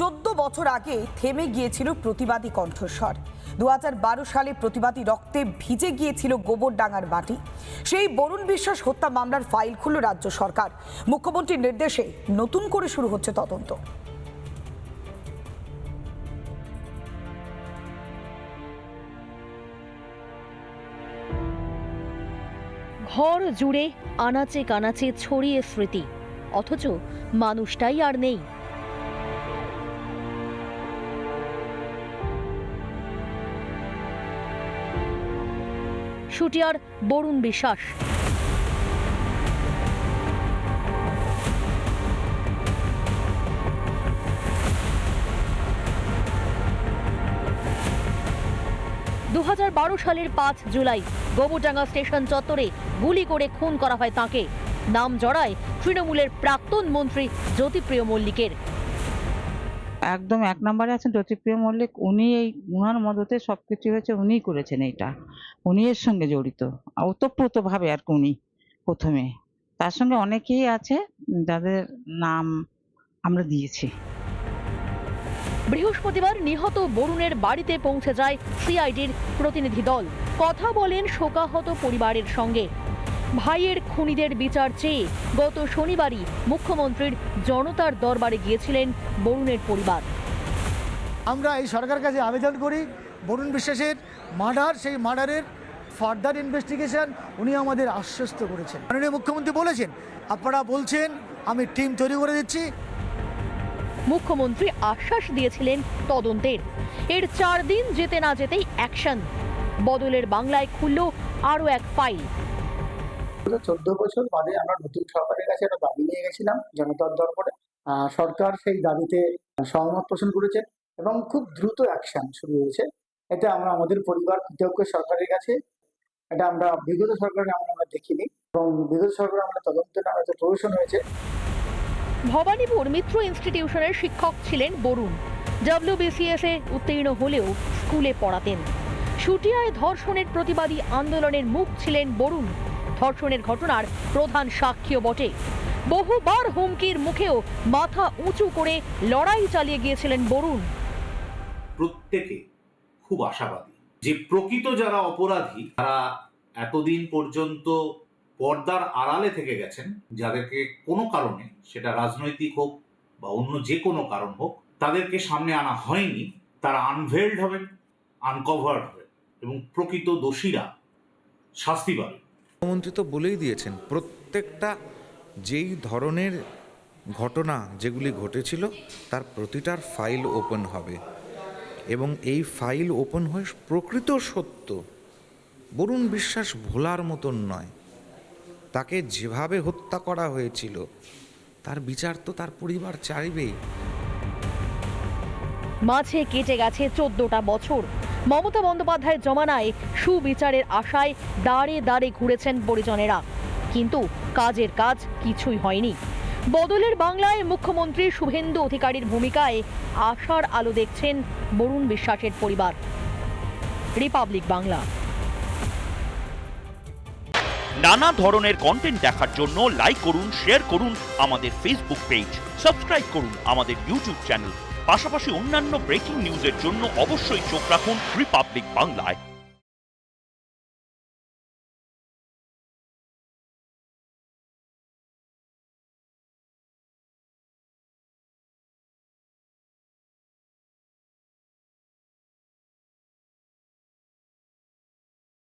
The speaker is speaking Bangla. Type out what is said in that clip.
14 বছর আগে থেমে গিয়েছিল প্রতিবাদী কণ্ঠস্বর। 2012 সালে প্রতিবাদী রক্তে ভিজে গিয়েছিল গোবরডাঙ্গার মাটি। সেই বরুণ বিশ্বাস হত্যা মামলার ফাইল খুলল রাজ্য সরকার। মুখ্যমন্ত্রীর নির্দেশে নতুন করে শুরু হচ্ছে তদন্ত। ঘর জুড়ে আনাচে কানাচে ছড়িয়ে স্মৃতি, অথচ মানুষটাই আর নেই। শুটিয়ার বরুণ বিশ্বাস। সালের 5 জুলাই গোবরডাঙ্গা স্টেশন চত্বরে গুলি করে খুন করা হয় তাঁকে। নাম জড়ায় তৃণমূলের প্রাক্তন মন্ত্রী জ্যোতিপ্রিয় মল্লিকের। একদম 1 নম্বরে আছেন জ্যোতিপ্রিয় মল্লিক। উনি উনার মদতে সবকিছু হয়েছে, উনিই করেছেন। এটা উনি এর সঙ্গে জড়িত ওতপ্রোতভাবে আর কি। উনি প্রথমে, তার সঙ্গে অনেকেই আছে যাদের নাম আমরা দিয়েছি। বৃহস্পতিবার নিহত বরুণের বাড়িতে পৌঁছে যায় সিআইডির প্রতিনিধি দল। কথা বলেন শোকাহত পরিবারের সঙ্গে। ভাইয়ের খুনিদের বিচার চেয়ে গত শনিবারই মুখ্যমন্ত্রীর জনতার দরবারে গিয়েছিলেন বরুণের পরিবার। আমরা এই সরকারের কাছে আবেদন করি, বরুণ বিশ্বাসের মার্ডার, সেই মার্ডারের ফার্দার ইনভেস্টিগেশন উনি আমাদের আশ্বস্ত করেছেন। মাননীয় মুখ্যমন্ত্রী বলেছেন, আপনারা বলছেন আমি টিম তৈরি করে দিচ্ছি। মুখ্যমন্ত্রী আশ্বাস দিয়েছিলেন তদন্তের। এর 4 দিন যেতে না যেতেই অ্যাকশন। বদলের বাংলায় খুলল আরও এক ফাইল। 14 বছর বাদে আমরা নতুন সরকারের কাছে একটা দাবি নিয়ে গেছিলাম জনতার দরবারে। সরকার সেই দাবিতে সহমত পোষণ করেছে এবং খুব দ্রুত অ্যাকশন শুরু হয়েছে। এতে আমরা আমাদের পরিবার কৃতজ্ঞ সরকারের কাছে। এটা আমরা বিগত সরকারে আমরা দেখিনি এবং বিগত সরকারে আমরা তদন্তের নামে একটা প্রহসন হয়েছে। ভবানীপুর মিত্র ইনস্টিটিউশনের শিক্ষক ছিলেন বরুণ। WBCS এ উত্তীর্ণ হলেও স্কুলে পড়াতেন। শুটিয়ায় ধর্ষণের প্রতিবাদী আন্দোলনের মুখ ছিলেন বরুণ। ধর্ষণের ঘটনার প্রধান সাক্ষীও বটে। বহুবার হুমকির মুখেও মাথা উঁচু করে লড়াই চালিয়ে গিয়েছিলেন বরুণ। প্রত্যেকে খুব আশাবাদী যে প্রকৃত যারা অপরাধী তারা এতদিন পর্যন্ত পর্দার আড়ালে থেকে গেছেন, যাদেরকে কোনো কারণে, সেটা রাজনৈতিক হোক বা অন্য যে কোনো কারণ হোক, তাদেরকে সামনে আনা হয়নি, তারা আনভেলড হবেন, আনকভার্ড হবে এবং প্রকৃত দোষীরা শাস্তি পাবে। মুখ্যমন্ত্রী তো বলেই দিয়েছেন, প্রত্যেকটা যেই ধরনের ঘটনা যেগুলি ঘটেছিল তার প্রতিটার ফাইল ওপেন হবে এবং এই ফাইল ওপেন হয়ে প্রকৃত সত্য, বরুণ বিশ্বাস ভোলার মতন নয়, তাকে যেভাবে হত্যা করা হয়েছিল তার বিচার তো তার পরিবার চাইবেই। মাঝে কেটে গেছে 14টা বছর। মমতা বন্দ্যোপাধ্যায়ের জমানায় সুবিচারের আশায় দাঁড়ে দাঁড়ে ঘুরেছেন পরিজনেরা, কিন্তু কাজের কাজ কিছুই হয়নি। বদলের বাংলায় মুখ্যমন্ত্রী শুভেন্দু অধিকারীর ভূমিকায় আশার আলো দেখছেন বরুণ বিশ্বাসের পরিবার। রিপাবলিক বাংলা। নানা ধরনের কন্টেন্ট দেখার জন্য লাইক করুন, শেয়ার করুন আমাদের ফেসবুক পেজ, সাবস্ক্রাইব করুন আমাদের ইউটিউব চ্যানেল। পাশাপাশি অন্যান্য ব্রেকিং নিউজের জন্য অবশ্যই চোখ রাখুন রিপাবলিক বাংলায়।